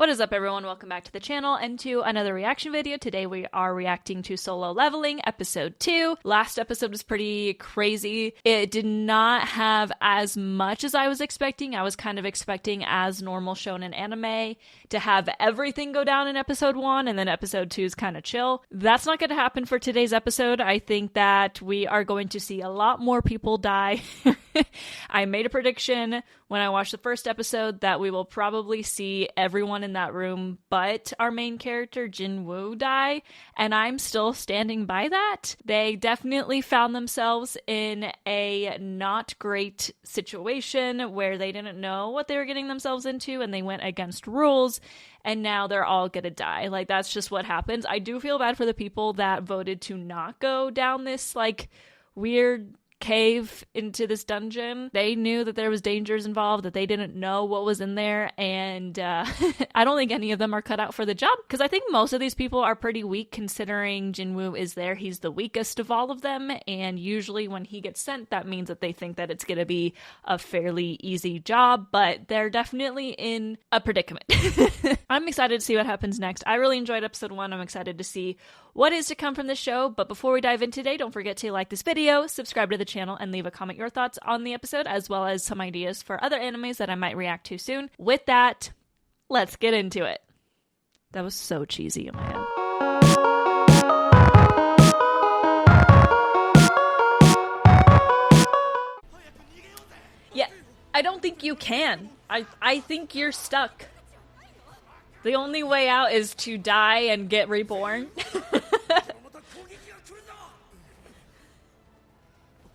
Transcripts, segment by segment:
What is up, everyone? Welcome back to the channel and to another reaction video. Today we are reacting to Solo Leveling episode 2. Last episode was pretty crazy. It did not have as much as I was expecting. I was kind of expecting, as normal shonen anime, to have everything go down in episode 1 and then episode 2 is kind of chill. That's not going to happen for today's episode. I think that we are going to see a lot more people die. I made a prediction when I watched the first episode that we will probably see everyone in that room but our main character Jinwoo die, and I'm still standing by that. They definitely found themselves in a not great situation where they didn't know what they were getting themselves into and they went against rules, and now they're all gonna die. Like, that's just what happens. I do feel bad for the people that voted to not go down this like weird cave into this dungeon. They knew that there was dangers involved, that they didn't know what was in there, and I don't think any of them are cut out for the job, because I think most of these people are pretty weak considering Jinwoo is there. He's the weakest of all of them, and usually when he gets sent, that means that they think that it's gonna be a fairly easy job, but they're definitely in a predicament. I'm excited to see what happens next. I really enjoyed episode 1. I'm excited to see what is to come from the show, but before we dive in today, don't forget to like this video, subscribe to the channel, and leave a comment your thoughts on the episode, as well as some ideas for other animes that I might react to soon. With that, let's get into it. That was so cheesy in my head. Yeah, I don't think you can. I think you're stuck. The only way out is to die and get reborn.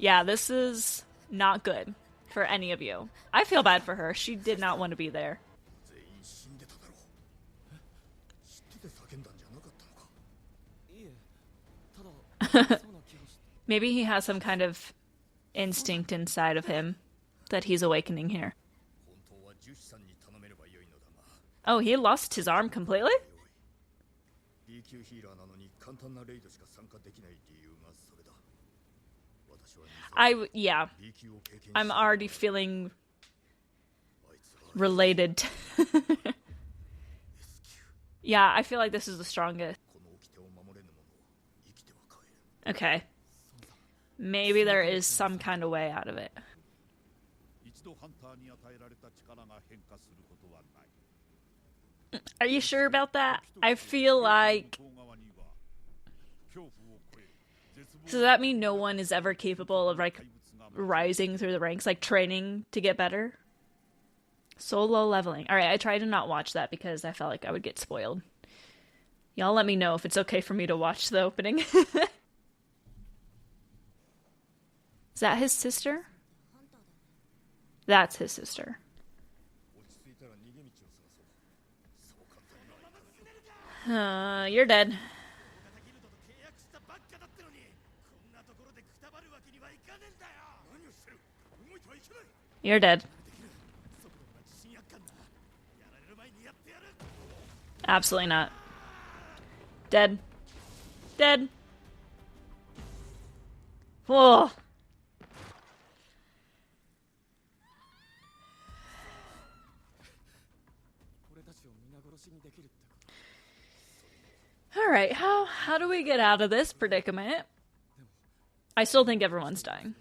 Yeah, this is not good for any of you. I feel bad for her. She did not want to be there. Maybe he has some kind of instinct inside of him that he's awakening here. Oh, he lost his arm completely? Yeah. I'm already feeling related. Yeah, I feel like this is the strongest. Okay. Maybe there is some kind of way out of it. Are you sure about that? I feel like... So does that mean no one is ever capable of, like, rising through the ranks, like, training to get better? Solo Leveling. Alright, I tried to not watch that because I felt like I would get spoiled. Y'all let me know if it's okay for me to watch the opening. Is that his sister? That's his sister. You're dead. You're dead. Absolutely not. Dead. Dead. Whoa. Alright, how do we get out of this predicament? I still think everyone's dying.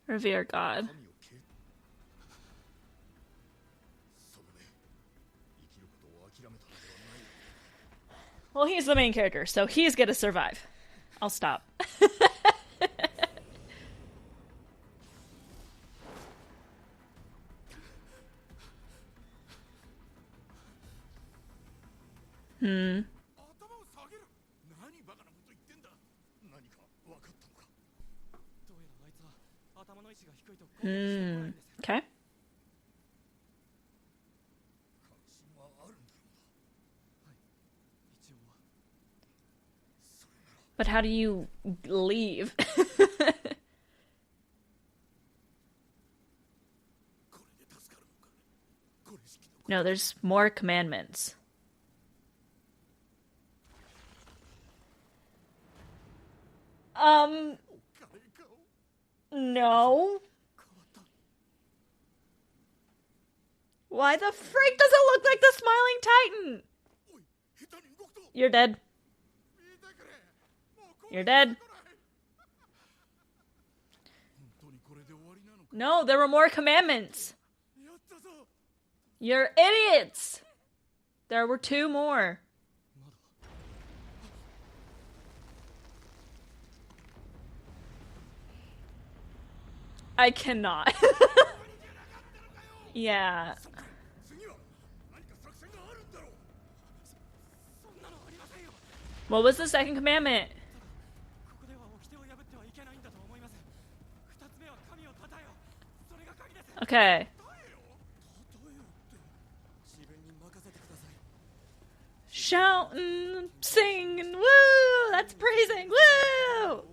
Revere God. Well, he's the main character, so he's gonna survive. I'll stop. Okay. But how do you leave? No, there's more commandments. No. Why the freak does it look like the Smiling Titan? You're dead. You're dead. No, there were more commandments. You're idiots. There were 2 more. I cannot. Yeah. What was the second commandment? Okay. Shouting, singing, woo! That's praising, woo!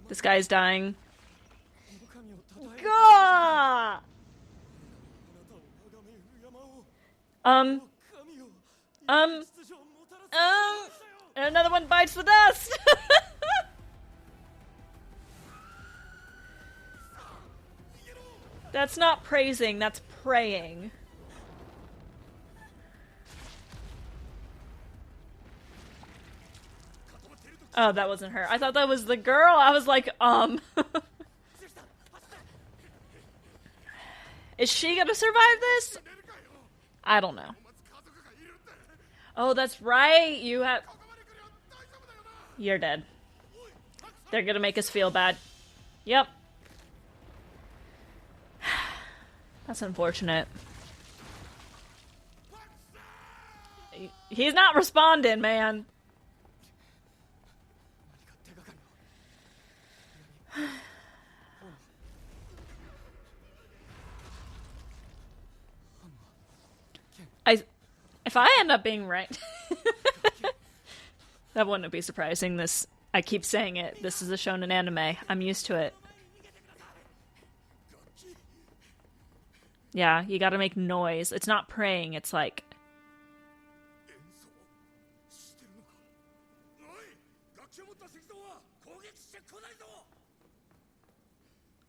This guy's dying. Gah! And another one bites the dust! That's not praising, that's praying. Oh, that wasn't her. I thought that was the girl. I was like, Is she gonna survive this? I don't know. Oh, that's right. You're dead. They're gonna make us feel bad. Yep. That's unfortunate. He's not responding, man. If I end up being right, that wouldn't be surprising. I keep saying it. This is a shonen anime. I'm used to it. Yeah, you gotta make noise. It's not praying, it's like...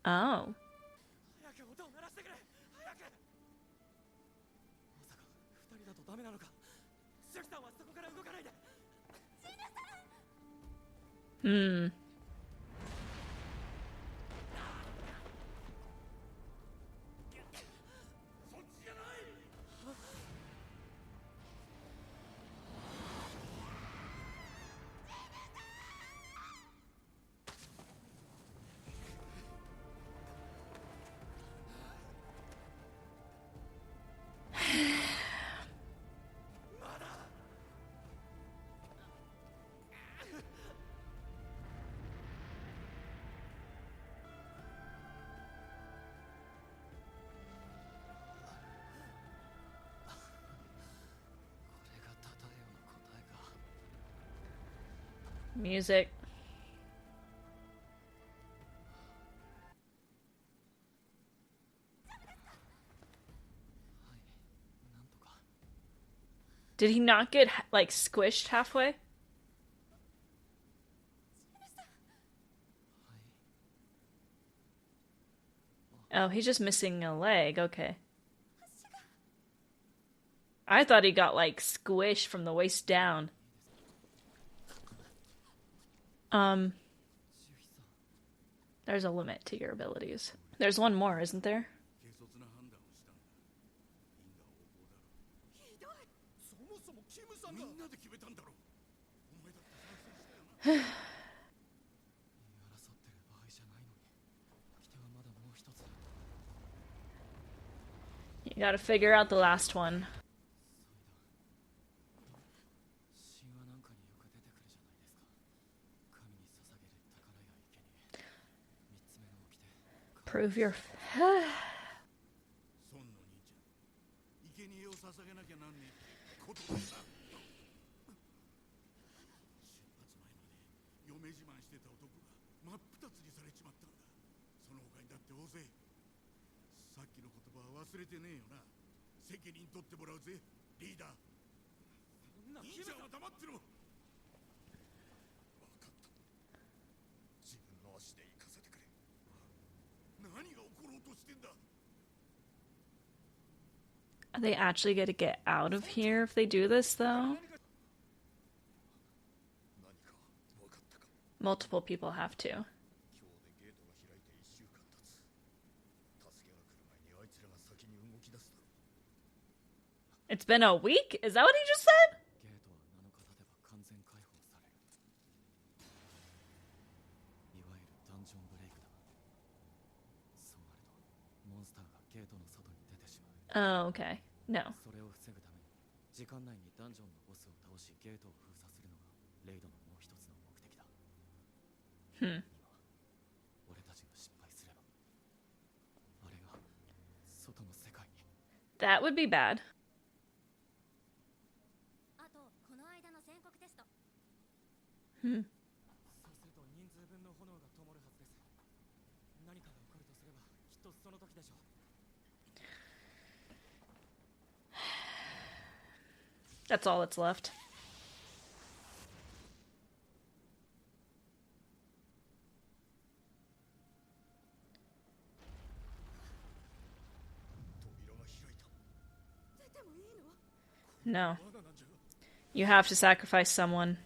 Oh. Hmm. Music. Did he not get, like, squished halfway? Oh, he's just missing a leg. Okay. I thought he got, like, squished from the waist down. There's a limit to your abilities. There's one more, isn't there? You gotta figure out the last one. Prove your... 忘れてねえよな。責任取ってもらうぜ、リーダー。忍者は黙ってろ。分かった。自分の足で行かせてくれ。何が起ころうとしてんだ。 Are they actually going to get out of here if they do this, though? Multiple people have to. It's been a week? Is that what he just said? Oh, okay. No. Hmm. That would be bad. Hmm. That's all that's left. No. You have to sacrifice someone.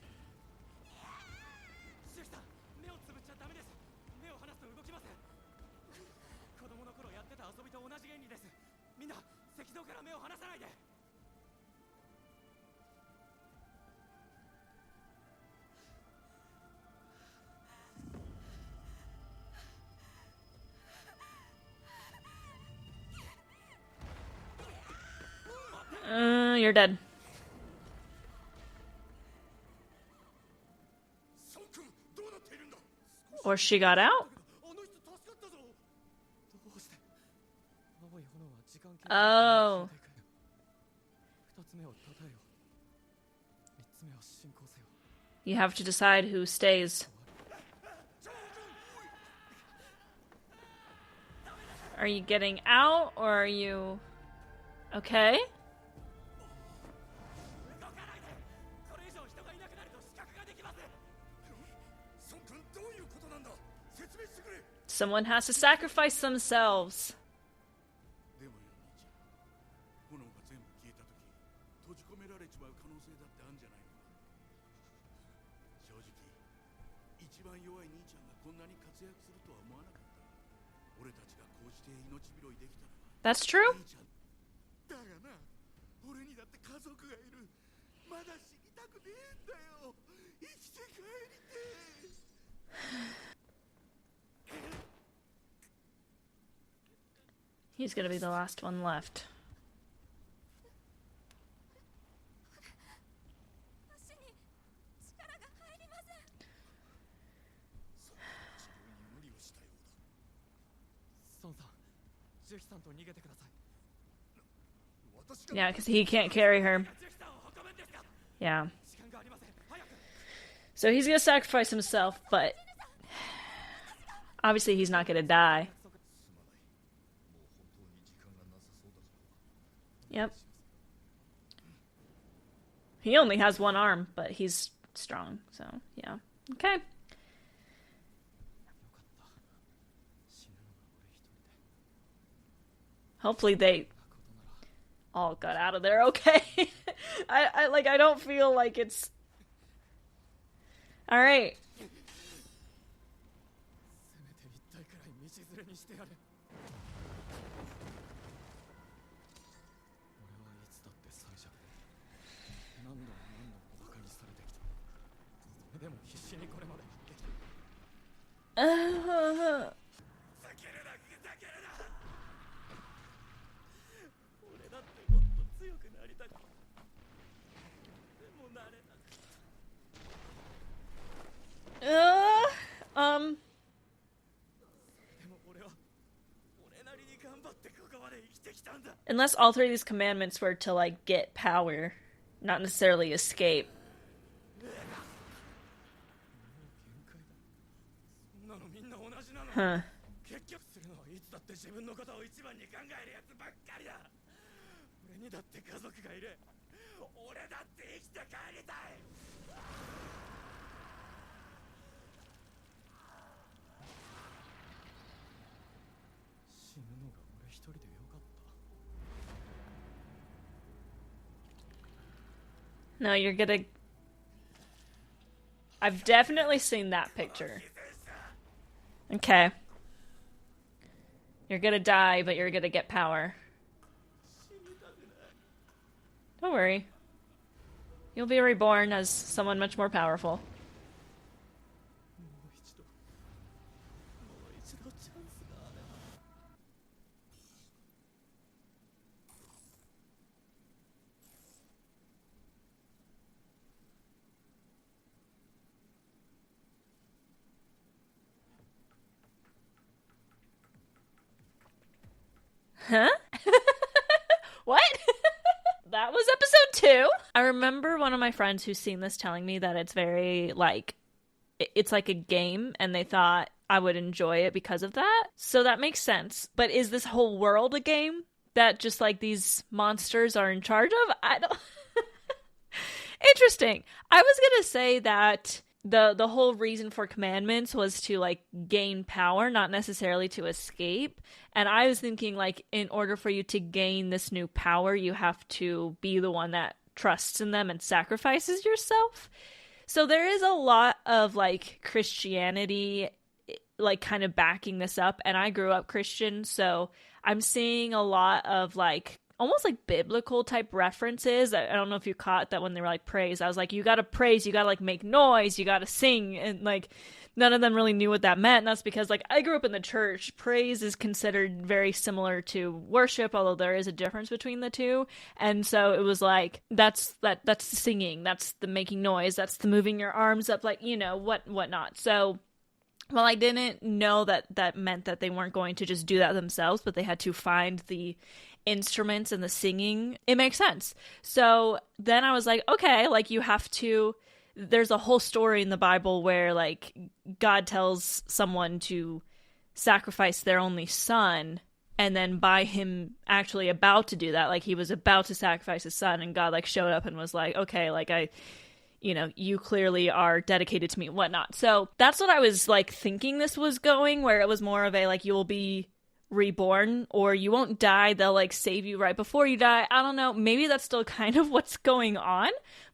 You're dead. Or she got out? Oh. You have to decide who stays. Are you getting out, or are you... okay? Someone has to sacrifice themselves. That's true. He's gonna be the last one left. Yeah, because he can't carry her. Yeah. So he's gonna sacrifice himself, but obviously he's not gonna die. Yep. He only has one arm, but he's strong, so yeah. Okay. Hopefully they all got out of there okay. I don't feel like it's... Alright. Unless all three of these commandments were to, like, get power, not necessarily escape. Huh. 結局するのはいつだって自分のことを一番に考えるやつばっかりだ。俺にだって家族がいる。俺だって生きて帰りたい。死ぬのが俺一人でよかった。 No, you're gonna... I've definitely seen that picture. Okay. You're gonna die, but you're gonna get power. Don't worry. You'll be reborn as someone much more powerful. Huh? What? That was episode 2. I remember one of my friends who's seen this telling me that it's very, like, it's like a game, and they thought I would enjoy it because of that. So that makes sense. But is this whole world a game that just, like, these monsters are in charge of? I don't... Interesting. I was gonna say that the whole reason for commandments was to, like, gain power, not necessarily to escape. And I was thinking, like, in order for you to gain this new power, you have to be the one that trusts in them and sacrifices yourself. So there is a lot of, like, Christianity, like, kind of backing this up. And I grew up Christian, so I'm seeing a lot of, like, almost like biblical type references. I don't know if you caught that when they were like praise. I was like, you gotta praise, you gotta like make noise, you gotta sing, and like none of them really knew what that meant. And that's because like I grew up in the church. Praise is considered very similar to worship, although there is a difference between the two. And so it was like that's the singing, that's the making noise, that's the moving your arms up, like, you know, whatnot. So well, I didn't know that meant that they weren't going to just do that themselves, but they had to find the instruments and the singing. It makes sense. So then I was like, okay, like you have to, there's a whole story in the Bible where like God tells someone to sacrifice their only son, and then by him actually about to do that, like he was about to sacrifice his son, and God like showed up and was like, okay, like you know, you clearly are dedicated to me and whatnot. So that's what I was like thinking this was going, where it was more of a like, you will be reborn or you won't die, they'll like save you right before you die. I don't know, maybe that's still kind of what's going on,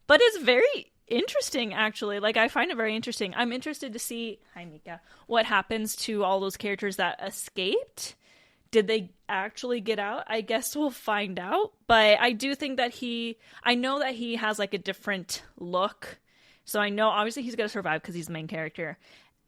but it's very interesting actually. Like I find it very interesting. I'm interested to see, hi Mika, what happens to all those characters that escaped. Did they actually get out? I guess we'll find out. But I do think that I know that he has like a different look. So I know obviously he's going to survive because he's the main character.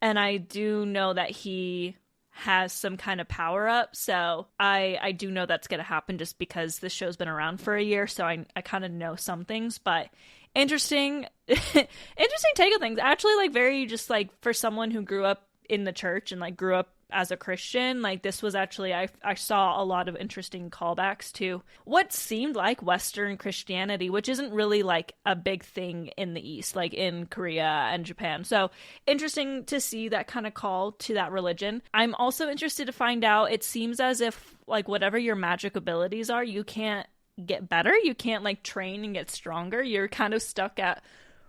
And I do know that he has some kind of power up. So I do know that's going to happen just because this show's been around for a year. So I kind of know some things. But interesting take of things. Actually, like very just like for someone who grew up in the church and like grew up as a Christian, like this was actually, I saw a lot of interesting callbacks to what seemed like Western Christianity, which isn't really like a big thing in the East, like in Korea and Japan. So interesting to see that kind of call to that religion. I'm also interested to find out, it seems as if like whatever your magic abilities are, you can't get better. You can't like train and get stronger. You're kind of stuck at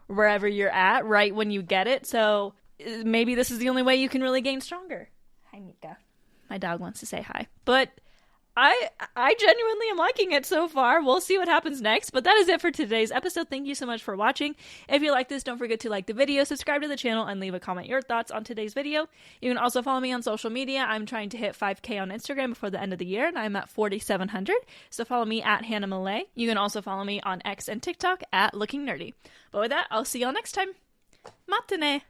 wherever you're at right when you get it. So maybe this is the only way you can really gain stronger. Hi, Mika. My dog wants to say hi. But I genuinely am liking it so far. We'll see what happens next. But that is it for today's episode. Thank you so much for watching. If you like this, don't forget to like the video, subscribe to the channel, and leave a comment your thoughts on today's video. You can also follow me on social media. I'm trying to hit 5K on Instagram before the end of the year, and I'm at 4,700. So follow me at Hannah Malay. You can also follow me on X and TikTok at Looking Nerdy. But with that, I'll see y'all next time. Matane!